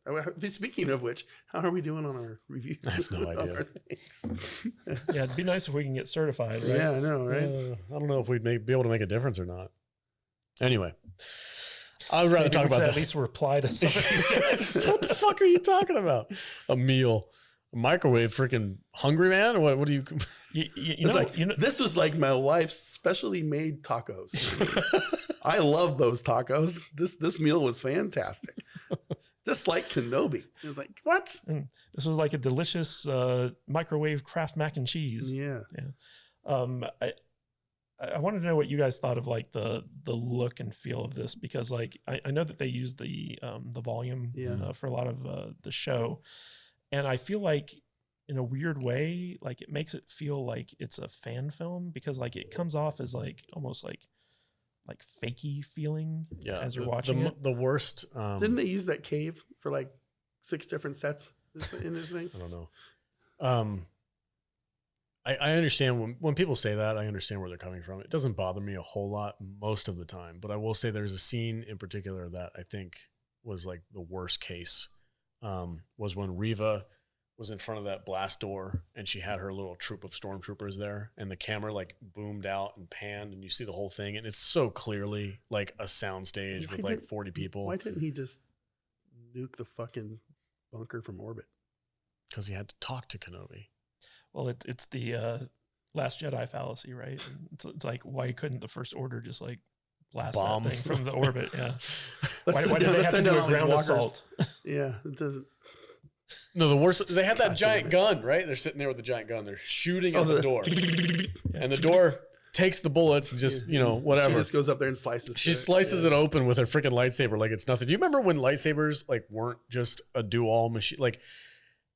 But speaking of which, how are we doing on our review? I have no on idea. our things? Yeah, it'd be nice if we can get certified, right? Yeah, I know, right? I don't know if we'd be able to make a difference or not. Anyway, I would rather Maybe talk we about could that. at least reply to something. What the fuck are you talking about? A meal, a microwave, freaking hungry man? What do you? This was like my wife's specially made tacos. I love those tacos. This meal was fantastic. Just like Kenobi. It was like, what? This was like a delicious microwave Kraft mac and cheese. Yeah. I wanted to know what you guys thought of like the look and feel of this, because like I know that they used the volume for a lot of the show, and I feel like in a weird way, like it makes it feel like it's a fan film, because like it comes off as like almost like fakey feeling as you're watching it. The worst. Didn't they use that cave for like 6 different sets in this thing? I don't know. I understand when people say that. I understand where they're coming from. It doesn't bother me a whole lot most of the time, but I will say there's a scene in particular that I think was like the worst case. Was when Reva was in front of that blast door and she had her little troop of stormtroopers there, and the camera like boomed out and panned, and you see the whole thing, and it's so clearly like a soundstage with like 40 people. Why didn't he just nuke the fucking bunker from orbit? Because he had to talk to Kenobi. Well, it's the Last Jedi fallacy, right? It's like, why couldn't the First Order just like blast Bomb. that thing from the orbit? Yeah. Let's Why did they have to send do down a all these ground walkers. assault? Yeah, it doesn't. No, the worst. They have that God giant damn gun, right? They're sitting there with the giant gun. They're shooting Oh, at the door, and the door takes the bullets and just whatever. She just goes up there and slices. She slices it open with her freaking lightsaber like it's nothing. Do you remember when lightsabers like weren't just a do-all machine? Like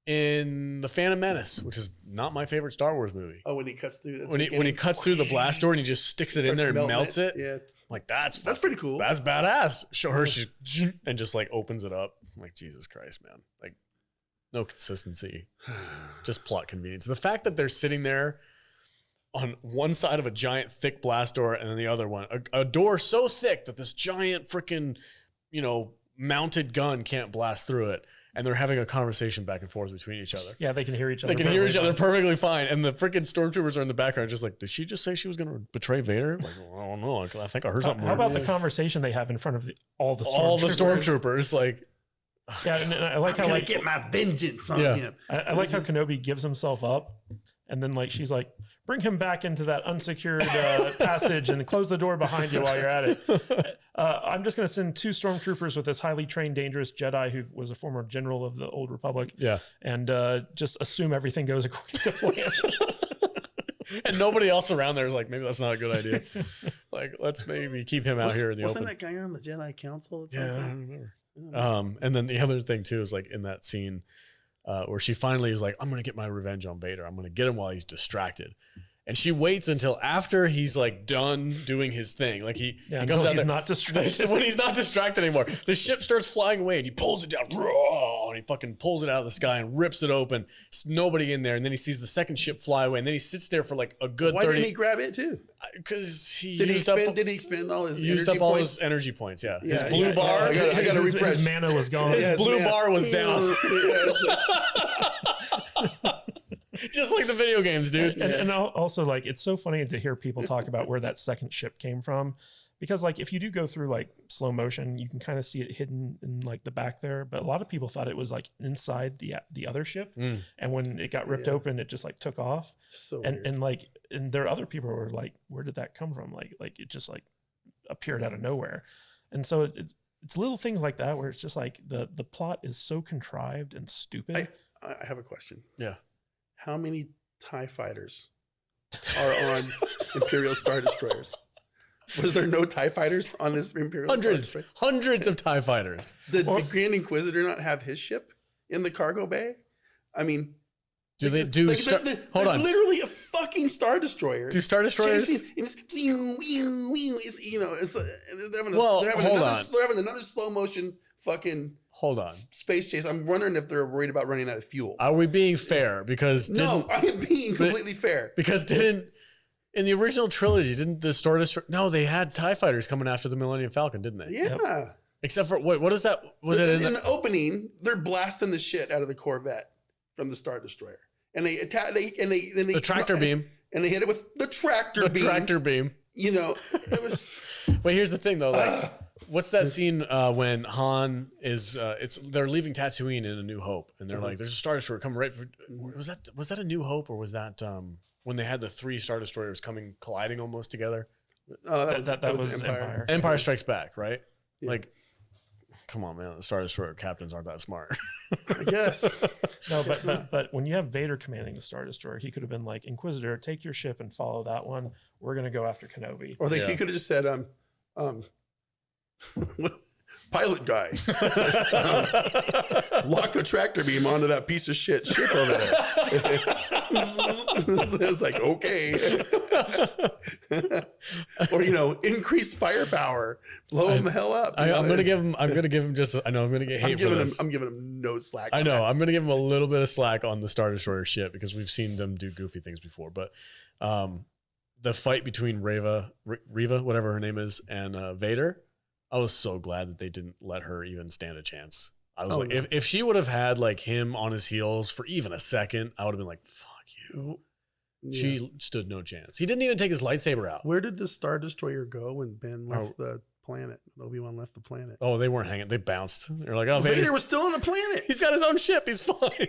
in The Phantom Menace, which is not my favorite Star Wars movie. Oh, when he cuts through. When he cuts through the blast door and he just sticks it in there and melts it. Yeah, Like that's pretty cool. That's badass. Show her she's and just like opens it up. I'm like, Jesus Christ, man. Like no consistency. Just plot convenience. The fact that they're sitting there on one side of a giant thick blast door and then the other one, a door so thick that this giant freaking, mounted gun can't blast through it. And they're having a conversation back and forth between each other. Yeah, they can hear each other. They can hear each other perfectly fine. And the freaking stormtroopers are in the background just like, did she just say she was going to betray Vader? Like, well, I don't know. I think I heard something. How weird. about the conversation they have in front of all the stormtroopers? Like, yeah, and I like I'm how gonna like get my vengeance on him. I like how Kenobi gives himself up, and then like she's like, bring him back into that unsecured passage and close the door behind you while you're at it. I'm just going to send 2 stormtroopers with this highly trained, dangerous Jedi who was a former general of the Old Republic. Yeah. And just assume everything goes according to plan. And nobody else around there is like, maybe that's not a good idea. Like, let's maybe keep him out here in the open. Wasn't that guy on the Jedi Council? Yeah, I don't remember. And then the other thing too is like in that scene, where she finally is like, I'm going to get my revenge on Vader. I'm going to get him while he's distracted. And she waits until after he's like done doing his thing. Like he comes out he's there, not distracted. when he's not distracted anymore. The ship starts flying away and he pulls it down. And he fucking pulls it out of the sky and rips it open. There's nobody in there. And then he sees the second ship fly away. And then he sits there for like a good 30. Why didn't he grab it too? Because he did he expend all his used energy up all points? his energy points. Yeah. Yeah, His blue bar. I gotta refresh. His mana was gone. His blue mana. bar was down. Yeah, Just like the video games, dude. And also, like, it's so funny to hear people talk about where that second ship came from, because like if you do go through like slow motion, you can kind of see it hidden in like the back there. But a lot of people thought it was like inside the other ship, and when it got ripped open, it just like took off. So and there are other people who were like, where did that come from? Like it just like appeared out of nowhere. And so it's little things like that where it's just like the plot is so contrived and stupid. I have a question. Yeah. How many TIE fighters are on Imperial Star Destroyers? Was there no TIE fighters on this Imperial Star Destroyer? Hundreds of TIE fighters. Did the Grand Inquisitor not have his ship in the cargo bay? I mean, hold on. Literally a fucking Star Destroyer. Do Star Destroyers? It's, you know, they're having another slow motion fucking space chase. I'm wondering if they're worried about running out of fuel. Are we being fair? Because no, I am being completely fair. Because in the original trilogy, didn't the Star Destroyer? No, they had TIE fighters coming after the Millennium Falcon, didn't they? Yeah. Yep. Except for what is that? Was it in the opening? They're blasting the shit out of the Corvette from the Star Destroyer, and they attack. The tractor beam, and they hit it with the tractor beam. Tractor beam. You know, it was. But here's the thing, though. Like, what's that scene when Han is? They're leaving Tatooine in A New Hope, and they're like, "There's a Star Destroyer coming right." Was that A New Hope, or was that when they had the 3 Star Destroyers colliding almost together? That was Empire. Empire Strikes Back, right? Yeah. Like, come on, man. The Star Destroyer captains aren't that smart. I guess. No, but when you have Vader commanding the Star Destroyer, he could have been like, Inquisitor, take your ship and follow that one. We're going to go after Kenobi. Or he could have just said, pilot guy, lock the tractor beam onto that piece of shit ship over there. It's like, okay. Or, increase firepower, blow him the hell up. I'm going to give him just, I know I'm going to get hate for this. I'm giving him no slack. I know. I'm going to give him a little bit of slack on the Star Destroyer shit because we've seen them do goofy things before. But the fight between Reva, whatever her name is, and Vader, I was so glad that they didn't let her even stand a chance. I was if she would have had like him on his heels for even a second, I would have been like, fuck you. Yeah. She stood no chance. He didn't even take his lightsaber out. Where did the Star Destroyer go when Ben left the planet? Obi-Wan left the planet. Oh, they weren't hanging. They bounced. They're like, oh, Vader was still on the planet. He's got his own ship. He's fine.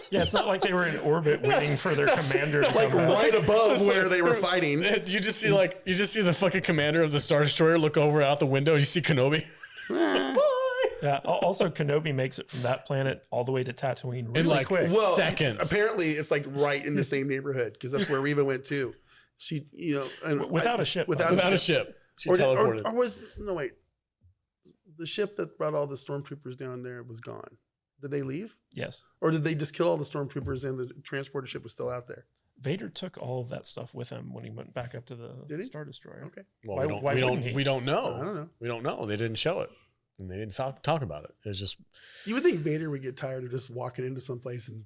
Yeah, it's not like they were in orbit waiting for their commander to like come right above where they were fighting. You just see the fucking commander of the Star Destroyer look over out the window. You see Kenobi. Yeah. Also, Kenobi makes it from that planet all the way to Tatooine really in like quick. Seconds. Apparently, it's like right in the same neighborhood because that's where Reva went too. She, without a ship. Without a ship, she teleported. The ship that brought all the stormtroopers down there was gone? Did they leave? Yes. Or did they just kill all the stormtroopers and the transporter ship was still out there? Vader took all of that stuff with him when he went back up to the Star Destroyer. Okay. Well, we don't know. I don't know. We don't know. They didn't show it, and they didn't talk about it. It was just. You would think Vader would get tired of just walking into some place and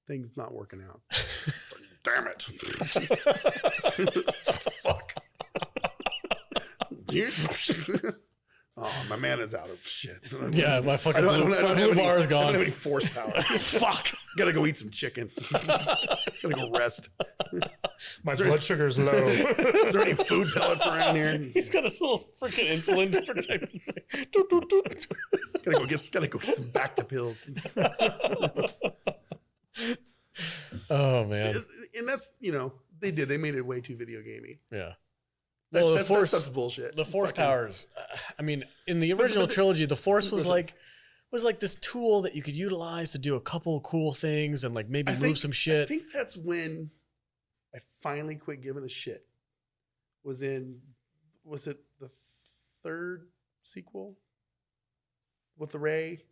things not working out. Damn it! Fuck. Oh, my mana's out of shit. Yeah, my fucking blue bar is gone. I don't have any force power. Fuck. Gotta go eat some chicken. Gotta go rest. My blood sugar is low. Is there any food pellets around here? He's got his little freaking insulin. Gotta go get some Bacta pills. Oh man. And that's, they did. They made it way too video gamey. Yeah. That's bullshit. The Force powers. I mean, in the original trilogy, the Force was like this tool that you could utilize to do a couple cool things and like maybe move some shit. I think that's when I finally quit giving a shit. Was it the third sequel with the Rey?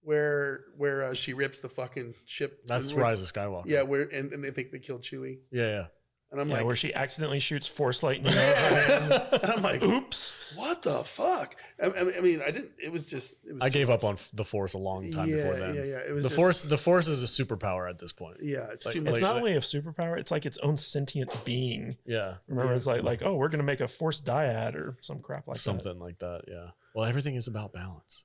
where she rips the fucking ship. That's Rise of Skywalker. Yeah, and they think they killed Chewie. Yeah. And I'm like, where she accidentally shoots Force lightning. And I'm like, oops, what the fuck? I mean, I didn't. It was just. I gave up on the Force a long time before then. Yeah. It was the Force. The Force is a superpower at this point. Yeah, it's like, too it's much. not only a superpower; it's like its own sentient being. Yeah. Remember, it's like, oh, we're gonna make a Force dyad or some crap like something like that. Yeah. Well, everything is about balance.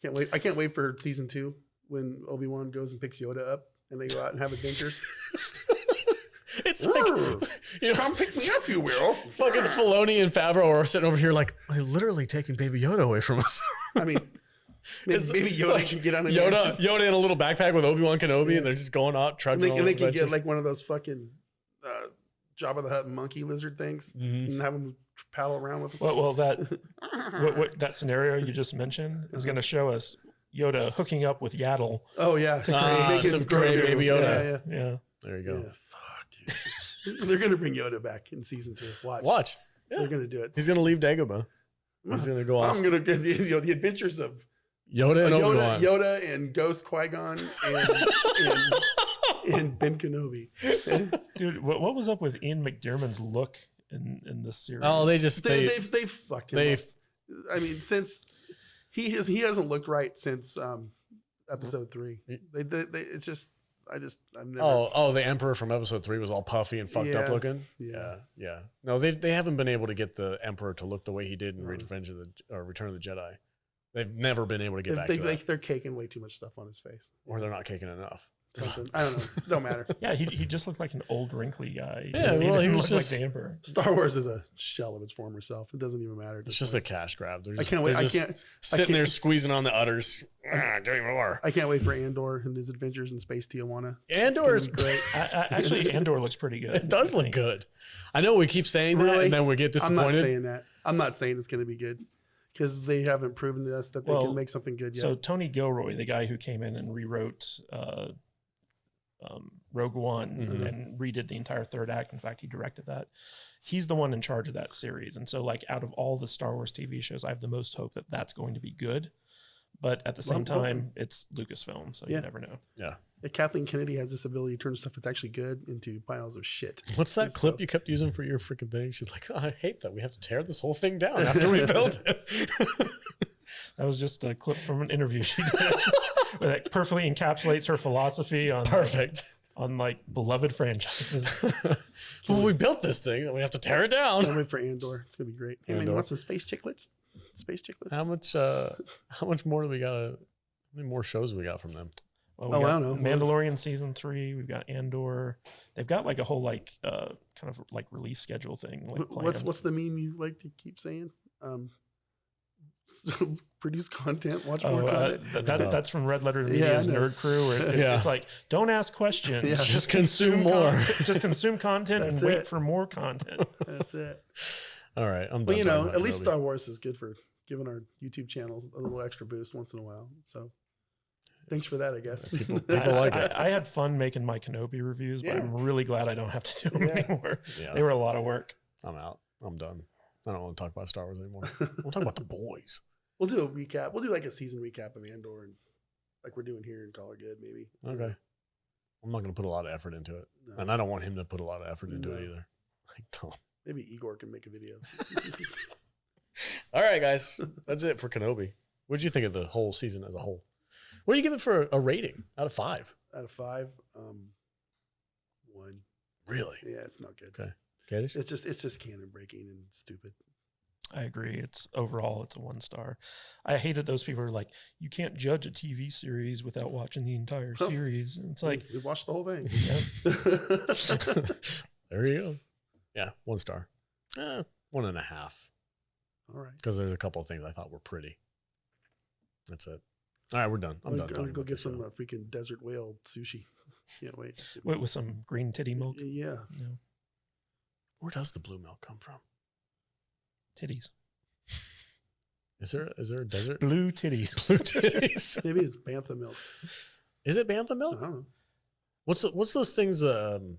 Can't wait. I can't wait for season 2 when Obi-Wan goes and picks Yoda up and they go out and have adventures. It's like, come pick me up, you will. Fucking Filoni and Favreau are sitting over here like, they're literally taking Baby Yoda away from us. I mean, maybe Yoda like, can get on Yoda in a little backpack with Obi-Wan Kenobi, and they're just going out trudging. And they can get like one of those fucking Jabba the Hutt monkey lizard things and have them paddle around with. Well, what that scenario you just mentioned is going to show us Yoda hooking up with Yaddle. Oh yeah, to create Baby Yoda. Yeah. There you go. Yeah, fuck, dude. They're gonna bring Yoda back in season 2. Watch. Yeah. They're gonna do it. He's gonna leave Dagobah. He's gonna go off. I'm gonna get the adventures of Yoda and Obi-Wan. Yoda and Ghost Qui-Gon and Ben Kenobi. Dude, what was up with Ian McDiarmid's look in this series? they Oh, fucked him up. I mean, since he hasn't looked right since episode 3. It's just I've never. Oh, the Emperor from episode 3 was all puffy and fucked up looking. Yeah. No, they haven't been able to get the Emperor to look the way he did in Return of the Jedi. They've never been able to get back to that. They're caking way too much stuff on his face, or they're not caking enough. Something. I don't know. Don't matter. Yeah, he just looked like an old wrinkly guy. Yeah, well, he was looked just like the Emperor. Star Wars is a shell of its former self. It doesn't even matter. It's just a cash grab. I can't wait. Sitting there squeezing on the udders. Give me more. I can't wait for Andor and his adventures in Space Tijuana. Andor is great. Actually, Andor looks pretty good. It does look good. I know we keep saying that, and then we get disappointed. I'm not saying that. I'm not saying it's going to be good because they haven't proven to us that they can make something good yet. So Tony Gilroy, the guy who came in and rewrote Rogue One and redid the entire third act. In fact, he directed that. He's the one in charge of that series. And so, like, out of all the Star Wars TV shows, I have the most hope that that's going to be good. But at the same time, it's Lucasfilm, so you never know. Yeah. Kathleen Kennedy has this ability to turn stuff that's actually good into piles of shit. What's that clip you kept using for your freaking thing? She's like, I hate that we have to tear this whole thing down after we built it. That was just a clip from an interview she did that perfectly encapsulates her philosophy on like beloved franchises. Well, we built this thing and we have to tear it down. Can't wait for Andor. It's gonna be great. Hey man, you want some space chiclets? Space chiclets. How much more do we got? How many more shows we got from them? Well, I don't know. Mandalorian season 3. We've got Andor. They've got like a whole like kind of like release schedule thing. Like what's the meme you like to keep saying? Produce content, watch more content. That's from Red Letter Media's Nerd Crew. Where it's like, don't ask questions. Yeah. Just consume more. Just consume content and wait for more content. That's it. All right. I'm done. Well, at least Star Wars is good for giving our YouTube channels a little extra boost once in a while. So thanks for that, I guess. People like it. I had fun making my Kenobi reviews, but I'm really glad I don't have to do them anymore. Yeah. They were a lot of work. I'm out. I'm done. I don't want to talk about Star Wars anymore. We'll talk about the boys. We'll do a recap. We'll do like a season recap of Andor, and like we're doing here in Call It Good, maybe. Okay. I'm not going to put a lot of effort into it, and I don't want him to put a lot of effort into it either. I don't. Maybe Igor can make a video. All right, guys, that's it for Kenobi. What did you think of the whole season as a whole? What do you give it for a rating out of 5? Out of 5, 1. Really? Yeah, it's not good. Okay. It's just canon breaking and stupid. I agree. It's a 1 star. I hated those people who are like, you can't judge a TV series without watching the entire series. And it's like, we've watched the whole thing. There you go. Yeah, 1 star. 1.5. All right. Because there's a couple of things I thought were pretty. That's it. All right, we're done. I'm done. I'm gonna go get some freaking desert whale sushi. Can't wait. With some green titty milk. Yeah. Where does the blue milk come from? Titties. Is there a desert? Blue titties. Blue titties. Maybe it's bantha milk. Is it bantha milk? I don't know. What's those things?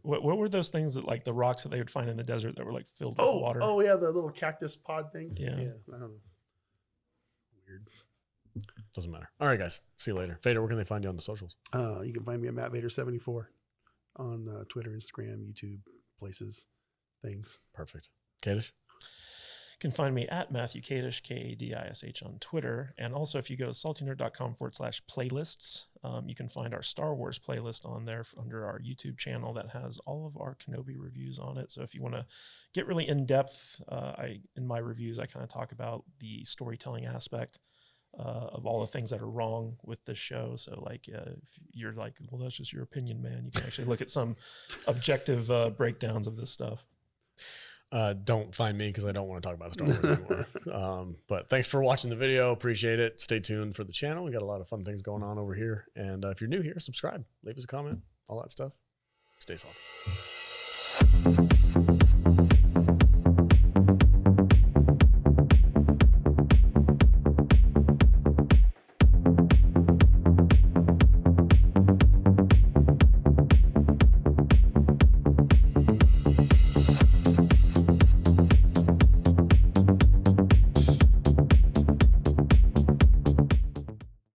What were those things that like the rocks that they would find in the desert that were like filled with water? Oh yeah, the little cactus pod things. Yeah. I don't know. Weird. Doesn't matter. All right, guys. See you later. Vader, where can they find you on the socials? You can find me at Matt Vader 74 on Twitter, Instagram, YouTube, places, things. Perfect. Kadish? You can find me at Matthew Kadish, Kadish on Twitter. And also, if you go to saltynerd.com/playlists, you can find our Star Wars playlist on there under our YouTube channel that has all of our Kenobi reviews on it. So if you want to get really in depth, in my reviews, I kind of talk about the storytelling aspect of all the things that are wrong with this show. So like, if you're like, well, that's just your opinion, man, you can actually look at some objective breakdowns of this stuff. Don't find me because I don't want to talk about Star Wars anymore. But thanks for watching the video. Appreciate it. Stay tuned for the channel. We got a lot of fun things going on over here. And if you're new here, subscribe, leave us a comment, all that stuff. Stay salty.